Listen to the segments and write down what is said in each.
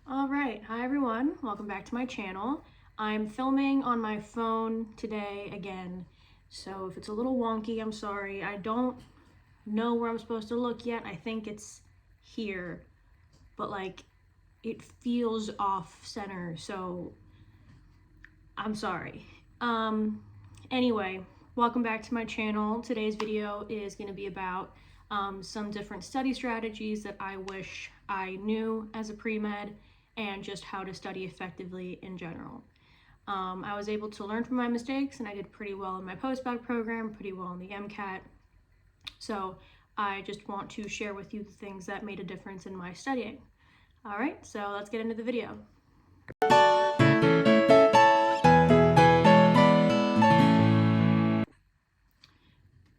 All right, hi everyone, welcome back to my channel. I'm filming on my phone today again, so if it's a little wonky, I'm sorry. I don't know where I'm supposed to look yet. I think it's here, but like it feels off center, so I'm sorry. Anyway, welcome back to my channel. Today's video is going to be about some different study strategies that I wish I knew as a pre-med and just how to study effectively in general. I was able to learn from my mistakes and I did pretty well in my post-bacc program, pretty well in the MCAT. So I just want to share with you the things that made a difference in my studying. All right, so let's get into the video.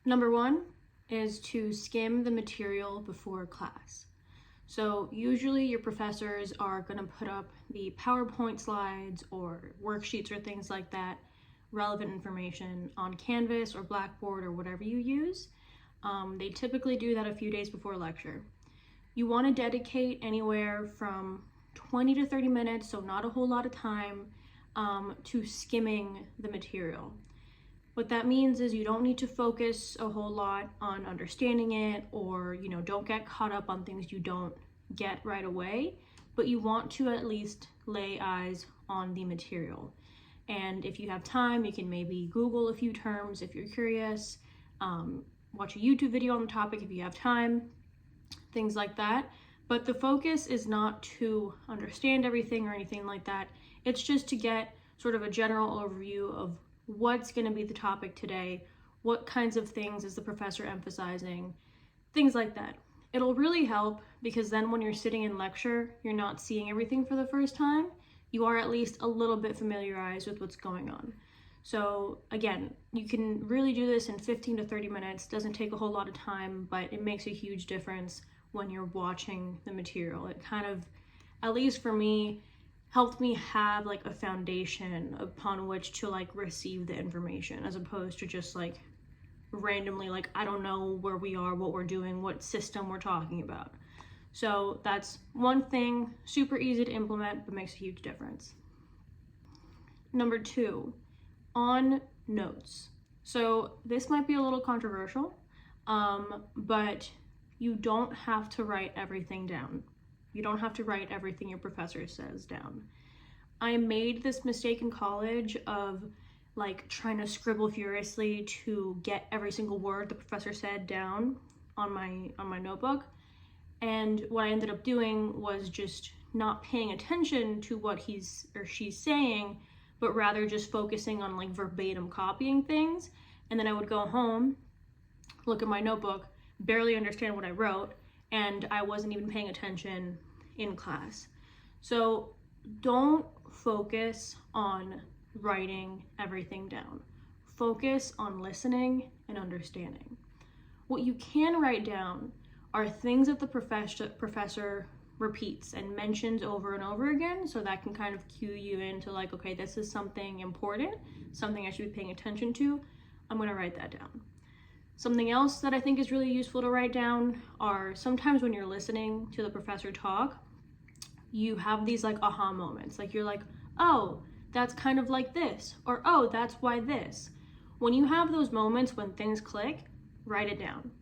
Number one is to skim the material before class. So usually your professors are going to put up the PowerPoint slides or worksheets or things like that, relevant information on Canvas or Blackboard or whatever you use. They typically do that a few days before lecture. You want to dedicate anywhere from 20 to 30 minutes, so not a whole lot of time, to skimming the material. What that means is you don't need to focus a whole lot on understanding it, or don't get caught up on things you don't get right away, but you want to at least lay eyes on the material. And if you have time, you can maybe Google a few terms if you're curious, watch a YouTube video on the topic if you have time, things like that. But the focus is not to understand everything or anything like that. It's just to get sort of a general overview of what's going to be the topic today, what kinds of things is the professor emphasizing, things like that. It'll really help because then when you're sitting in lecture, you're not seeing everything for the first time. You are at least a little bit familiarized with what's going on. So again, you can really do this in 15 to 30 minutes. Doesn't take a whole lot of time, but it makes a huge difference when you're watching the material. It kind of, at least for me, helped me have like a foundation upon which to like receive the information, as opposed to just like randomly, like I don't know where we are, what we're doing, what system we're talking about. So that's one thing, super easy to implement, but makes a huge difference. Number two, on notes. So this might be a little controversial, but you don't have to write everything down. You don't have to write everything your professor says down. I made this mistake in college of like trying to scribble furiously to get every single word the professor said down on my notebook. And what I ended up doing was just not paying attention to what he's or she's saying, but rather just focusing on like verbatim copying things. And then I would go home, look at my notebook, barely understand what I wrote, and I wasn't even paying attention in class. So don't focus on writing everything down. Focus on listening and understanding. What you can write down are things that the professor repeats and mentions over and over again, so that can kind of cue you into like, okay, this is something important, something I should be paying attention to. I'm going to write that down. Something else that I think is really useful to write down are sometimes when you're listening to the professor talk, you have these like aha moments. Like you're like, oh, that's kind of like this, or oh, that's why this. When you have those moments when things click, write it down.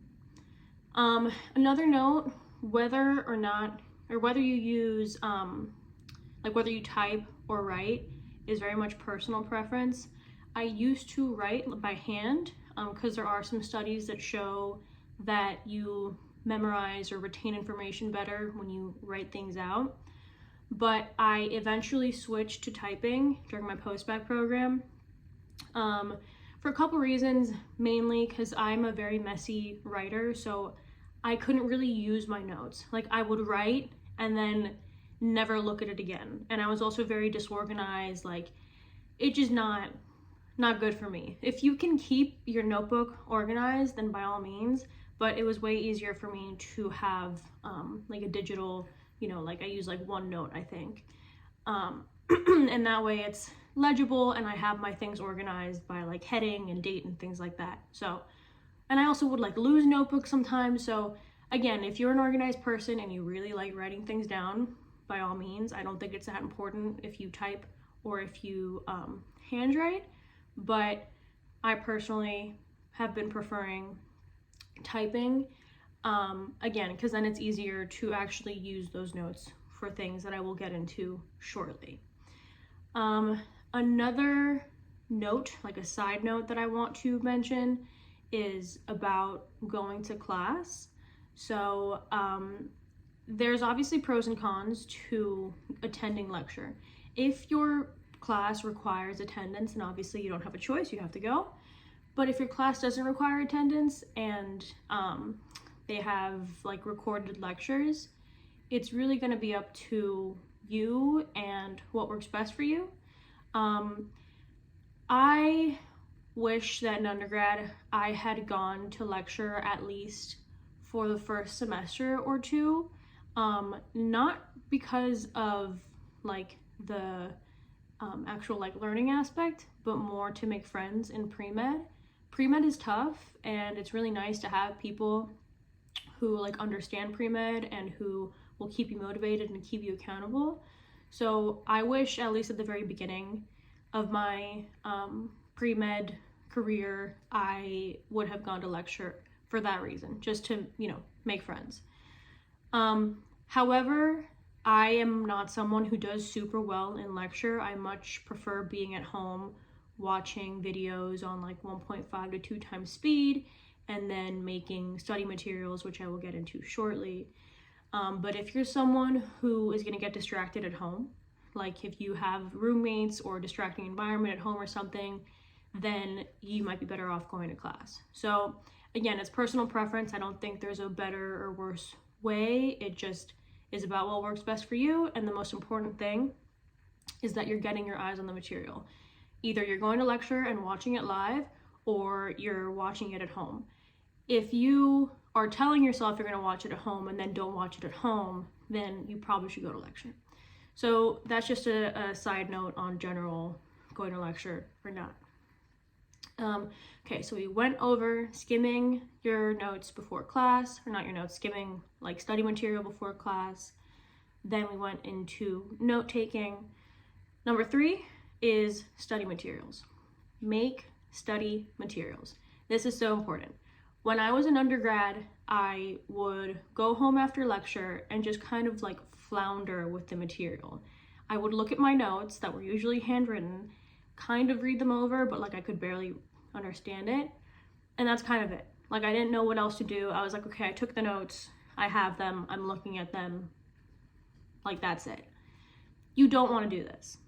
Another note, whether or not, or whether you use, like whether you type or write is very much personal preference. I used to write by hand because there are some studies that show that you memorize or retain information better when you write things out. But I eventually switched to typing during my post-bacc program for a couple reasons, mainly because I'm a very messy writer, so I couldn't really use my notes. Like I would write and then never look at it again. And I was also very disorganized, like it just not good for me. If you can keep your notebook organized, then by all means, but it was way easier for me to have like a digital, like I use like OneNote, I think. And that way it's legible and I have my things organized by like heading and date and things like that. So, and I also would like lose notebooks sometimes. So again, if you're an organized person and you really like writing things down, by all means. I don't think it's that important if you type or if you handwrite, but I personally have been preferring typing, again, because then it's easier to actually use those notes for things that I will get into shortly. Another note, like a side note that I want to mention, is about going to class. So there's obviously pros and cons to attending lecture. If your class requires attendance, and obviously you don't have a choice, you have to go. But if your class doesn't require attendance and they have like recorded lectures, it's really going to be up to you and what works best for you. I wish that in undergrad I had gone to lecture at least for the first semester or two, not because of like the actual like learning aspect, but more to make friends in pre-med. Pre-med is tough, and it's really nice to have people who like understand pre-med and who will keep you motivated and keep you accountable. So I wish, at least at the very beginning of my pre-med career, I would have gone to lecture for that reason, just to, you know, make friends. However, I am not someone who does super well in lecture. I much prefer being at home watching videos on like 1.5 to 2 times speed and then making study materials, which I will get into shortly. But if you're someone who is going to get distracted at home, like if you have roommates or a distracting environment at home or something, then you might be better off going to class. So again, it's personal preference. I don't think there's a better or worse way. It just is about what works best for you. And the most important thing is that you're getting your eyes on the material. Either you're going to lecture and watching it live, or you're watching it at home. If you are telling yourself you're going to watch it at home and then don't watch it at home, then you probably should go to lecture. So that's just a side note on general going to lecture or not. Okay, so we went over skimming your notes before class, or not your notes, skimming like study material before class. Then we went into note taking. Number 3 is study materials. Make study materials. This is so important. When I was an undergrad, I would go home after lecture and just kind of like flounder with the material. I would look at my notes that were usually handwritten, kind of read them over, but like I could barely understand it. And that's kind of it. Like I didn't know what else to do. I was like, okay, I took the notes, I have them, I'm looking at them. Like that's it. You don't want to do this.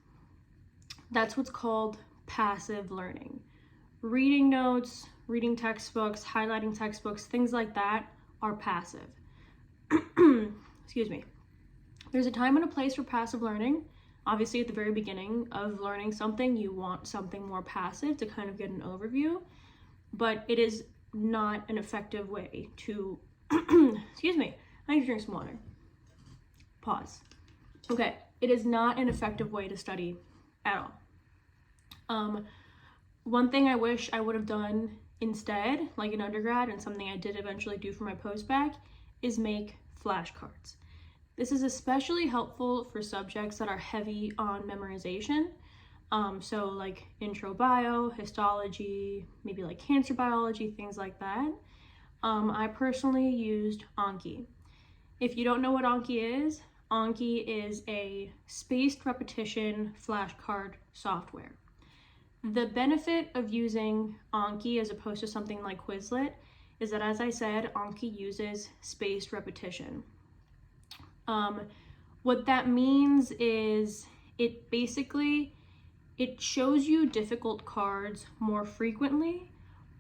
That's what's called passive learning. Reading notes, reading textbooks, highlighting textbooks, things like that are passive. Excuse me. There's a time and a place for passive learning. Obviously, at the very beginning of learning something, you want something more passive to kind of get an overview, but it is not an effective way to, excuse me, I need to drink some water. Pause. Okay, it is not an effective way to study at all. One thing I wish I would have done instead, like in undergrad, and something I did eventually do for my post-bacc, is make flashcards. This is especially helpful for subjects that are heavy on memorization. So like intro bio, histology, maybe like cancer biology, things like that. I personally used Anki. If you don't know what Anki is a spaced repetition flashcard software. The benefit of using Anki as opposed to something like Quizlet is that, as I said, Anki uses spaced repetition. What that means is it shows you difficult cards more frequently,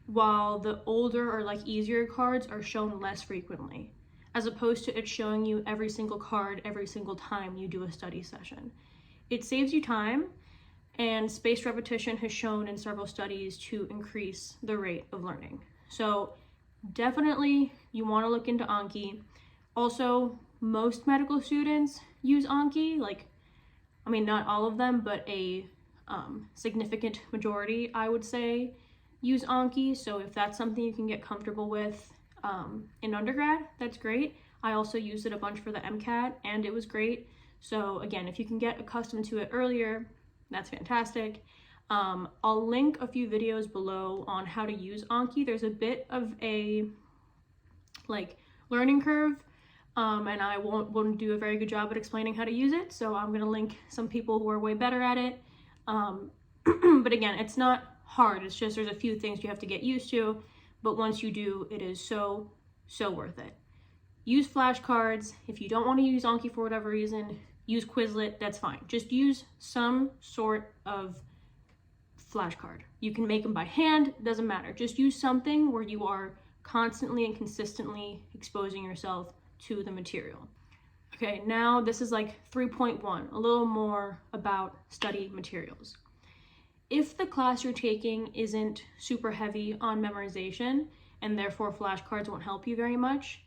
while the older or like easier cards are shown less frequently, as opposed to it showing you every single card every single time you do a study session. It saves you time, and spaced repetition has shown in several studies to increase the rate of learning. So definitely you want to look into Anki. Also, most medical students use Anki, not all of them, but a significant majority, I would say, use Anki. So if that's something you can get comfortable with in undergrad, that's great. I also used it a bunch for the MCAT, and it was great. So again, if you can get accustomed to it earlier, that's fantastic. I'll link a few videos below on how to use Anki. There's a bit of a learning curve, and I won't do a very good job at explaining how to use it. So I'm gonna link some people who are way better at it. But again, it's not hard. It's just there's a few things you have to get used to, but once you do, it is so worth it. Use flashcards. If you don't want to use Anki for whatever reason, use Quizlet, that's fine. Just use some sort of flashcard. You can make them by hand, doesn't matter. Just use something where you are constantly and consistently exposing yourself to the material. Okay, now this is like 3.1, a little more about study materials. If the class you're taking isn't super heavy on memorization, and therefore flashcards won't help you very much,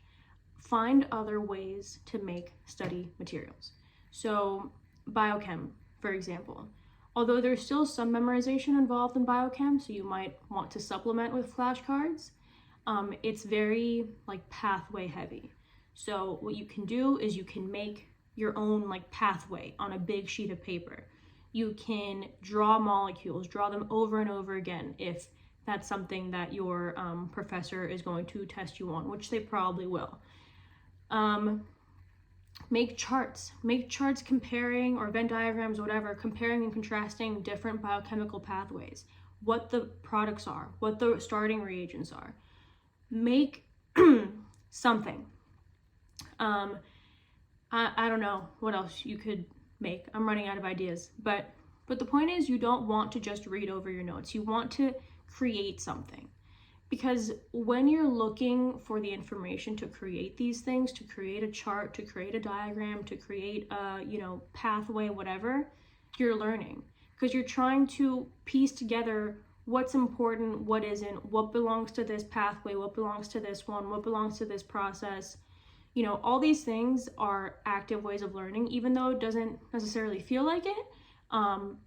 find other ways to make study materials. So biochem, for example. Although there's still some memorization involved in biochem, so you might want to supplement with flashcards, it's very pathway heavy. So what you can do is you can make your own pathway on a big sheet of paper. You can draw molecules, draw them over and over again if that's something that your professor is going to test you on, which they probably will. Make charts comparing, or Venn diagrams, whatever, comparing and contrasting different biochemical pathways, what the products are, what the starting reagents are. Make something. I don't know what else you could make. I'm running out of ideas, but the point is, you don't want to just read over your notes. You want to create something, because when you're looking for the information to create these things, to create a chart, to create a diagram, to create a pathway, whatever, you're learning, because you're trying to piece together what's important, what isn't, what belongs to this pathway, what belongs to this one, what belongs to this process. All these things are active ways of learning, even though it doesn't necessarily feel like it.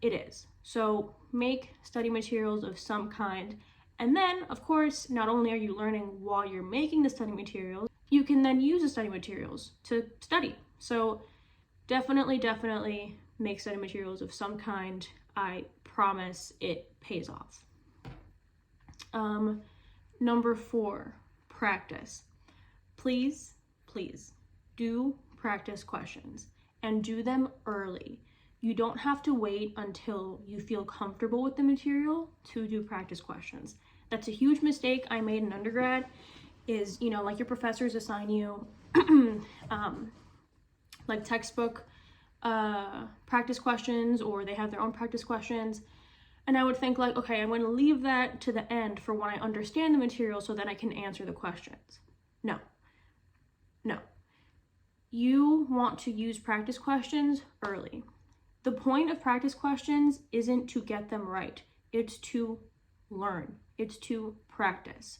It is. So make study materials of some kind. And then, of course, not only are you learning while you're making the study materials, you can then use the study materials to study. So definitely make study materials of some kind. I promise it pays off. Number 4, practice. Please do practice questions, and do them early. You don't have to wait until you feel comfortable with the material to do practice questions. That's a huge mistake I made in undergrad, is, your professors assign you textbook practice questions, or they have their own practice questions. And I would think okay, I'm going to leave that to the end for when I understand the material so that I can answer the questions. No. You want to use practice questions early. The point of practice questions isn't to get them right. It's to learn. It's to practice.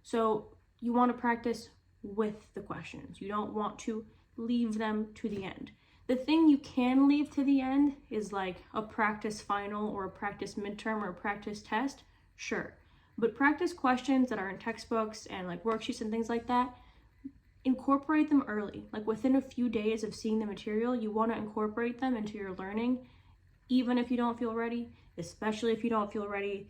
So you want to practice with the questions. You don't want to leave them to the end. The thing you can leave to the end is a practice final, or a practice midterm, or a practice test, sure. But practice questions that are in textbooks and worksheets and things like that, incorporate them early. Within a few days of seeing the material, you want to incorporate them into your learning, even if you don't feel ready. Especially if you don't feel ready,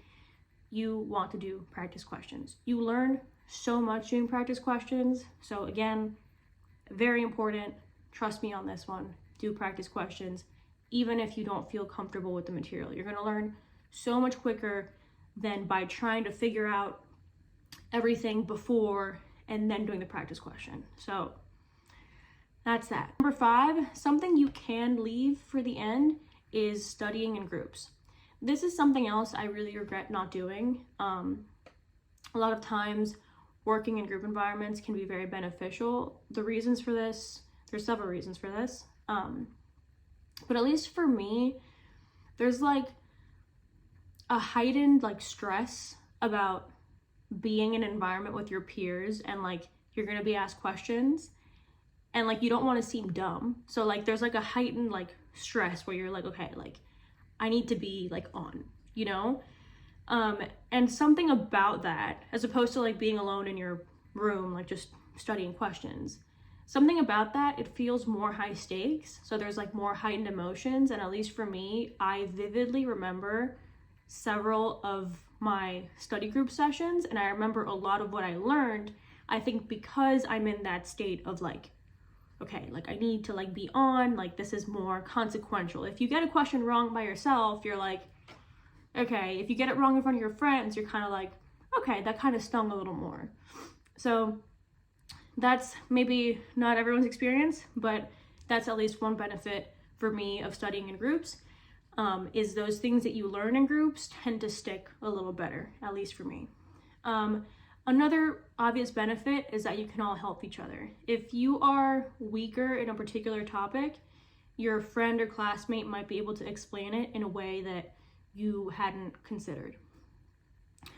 you want to do practice questions. You learn so much doing practice questions. So again, very important. Trust me on this one. Do practice questions, even if you don't feel comfortable with the material. You're going to learn so much quicker than by trying to figure out everything before and then doing the practice question. So that's that. Number 5, something you can leave for the end is studying in groups. This is something else I really regret not doing. A lot of times working in group environments can be very beneficial. The reasons for this, there's several reasons for this. But at least for me, there's a heightened stress about being in an environment with your peers, and you're gonna be asked questions, and you don't want to seem dumb. So there's a heightened stress where you're okay, I need to be on, and something about that, as opposed to being alone in your room just studying questions, something about that, it feels more high stakes. So there's like more heightened emotions. And at least for me, I vividly remember several of my study group sessions, and I remember a lot of what I learned, I think because I'm in that state of like, okay, like I need to like be on, like this is more consequential. If you get a question wrong by yourself, you're like, okay. If you get it wrong in front of your friends, you're kind of like, okay, that kind of stung a little more. So that's maybe not everyone's experience, but that's at least one benefit for me of studying in groups, is those things that you learn in groups tend to stick a little better, at least for me. Another obvious benefit is that you can all help each other. If you are weaker in a particular topic, your friend or classmate might be able to explain it in a way that you hadn't considered.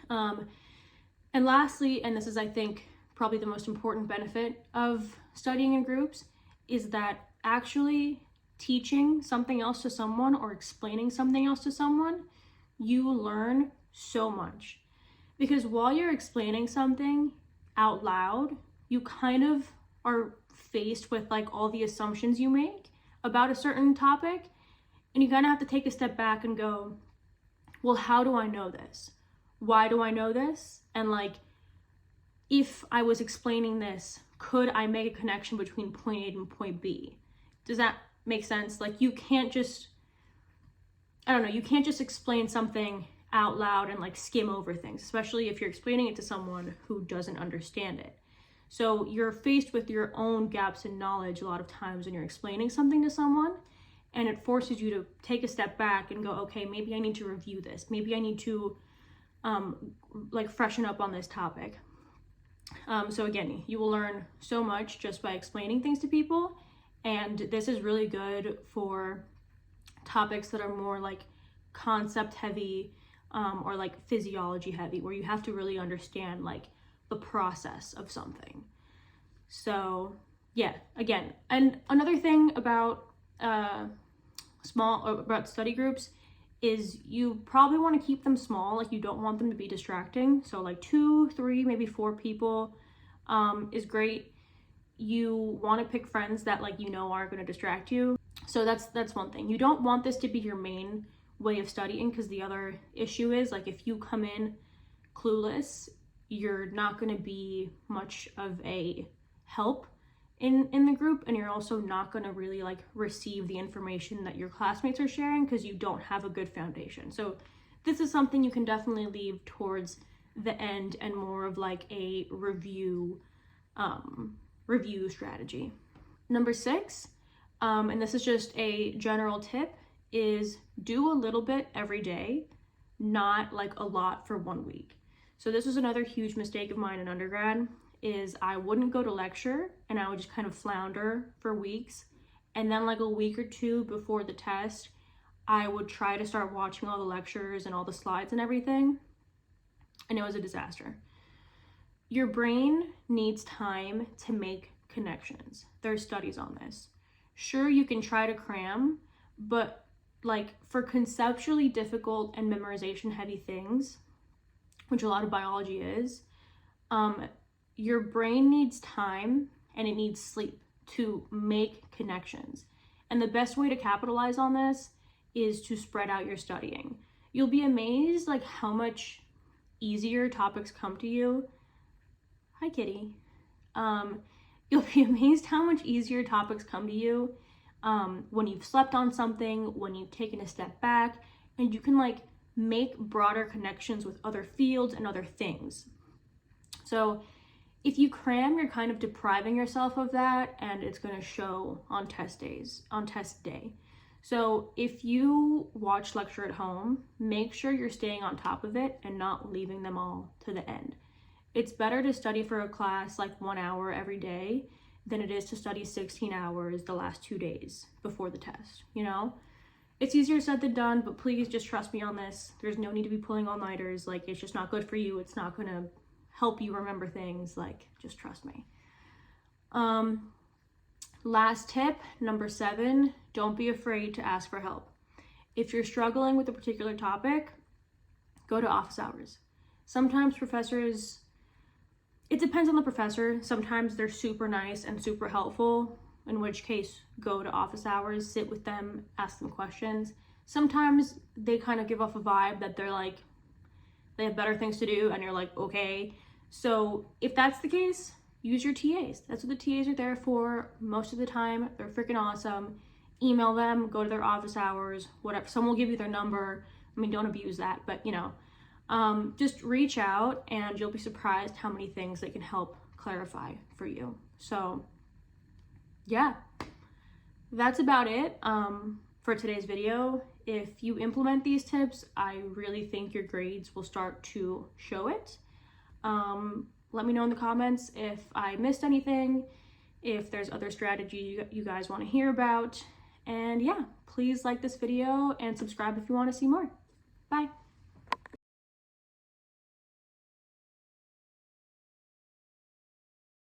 And lastly, and this is, I think, probably the most important benefit of studying in groups, is that actually teaching something else to someone or explaining something else to someone, you learn so much. Because while you're explaining something out loud, you kind of are faced with like all the assumptions you make about a certain topic, and you kind of have to take a step back and go, well, how do I know this? Why do I know this? And like, if I was explaining this, could I make a connection between point A and point B? Does that make sense? Like, you can't just, I don't know, you can't just explain something out loud and like skim over things, especially if you're explaining it to someone who doesn't understand it. So you're faced with your own gaps in knowledge a lot of times when you're explaining something to someone, and it forces you to take a step back and go, okay, maybe I need to review this. Maybe I need to like freshen up on this topic. So again, you will learn so much just by explaining things to people, and this is really good for topics that are more like concept heavy, or like physiology heavy, where you have to really understand like the process of something. So yeah, again, and another thing about about study groups is you probably want to keep them small. Like, you don't want them to be distracting. So like 2, 3, maybe 4 people is great. You want to pick friends that like, you know, aren't going to distract you. So that's one thing. You don't want this to be your main way of studying, because the other issue is like, if you come in clueless, you're not going to be much of a help in the group, and you're also not going to really like receive the information that your classmates are sharing because you don't have a good foundation. So this is something you can definitely leave towards the end and more of like a review strategy. Number 6, and this is just a general tip, is do a little bit every day, not like a lot for 1 week. So this was another huge mistake of mine in undergrad, is I wouldn't go to lecture and I would just kind of flounder for weeks. And then like a week or 2 before the test, I would try to start watching all the lectures and all the slides and everything. And it was a disaster. Your brain needs time to make connections. There's studies on this. Sure, you can try to cram, but like for conceptually difficult and memorization heavy things, which a lot of biology is, your brain needs time and it needs sleep to make connections. And the best way to capitalize on this is to spread out your studying. You'll be amazed like how much easier topics come to you. Hi, kitty. You'll be amazed how much easier topics come to you when you've slept on something, when you've taken a step back, and you can like make broader connections with other fields and other things. So if you cram, you're kind of depriving yourself of that, and it's going to show on test day. So if you watch lecture at home, make sure you're staying on top of it and not leaving them all to the end. It's better to study for a class like 1 hour every day than it is to study 16 hours the last 2 days before the test, you know? It's easier said than done, but please just trust me on this. There's no need to be pulling all-nighters. Like, it's just not good for you. It's not gonna help you remember things. Like, just trust me. Last tip, number 7, don't be afraid to ask for help. If you're struggling with a particular topic, go to office hours. Sometimes professors, It depends on the professor. Sometimes they're super nice and super helpful, in which case go to office hours, sit with them, ask them questions. Sometimes they kind of give off a vibe that they're like, they have better things to do, and you're like, okay. So if that's the case, use your TAs. That's what the TAs are there for most of the time. They're freaking awesome. Email them, go to their office hours, whatever. Some will give you their number. I mean, don't abuse that, but you know, just reach out and you'll be surprised how many things they can help clarify for you. So yeah, that's about it for today's video. If you implement these tips, I really think your grades will start to show it. Let me know in the comments if I missed anything, if there's other strategy you guys want to hear about. And yeah, please like this video and subscribe if you want to see more. Bye.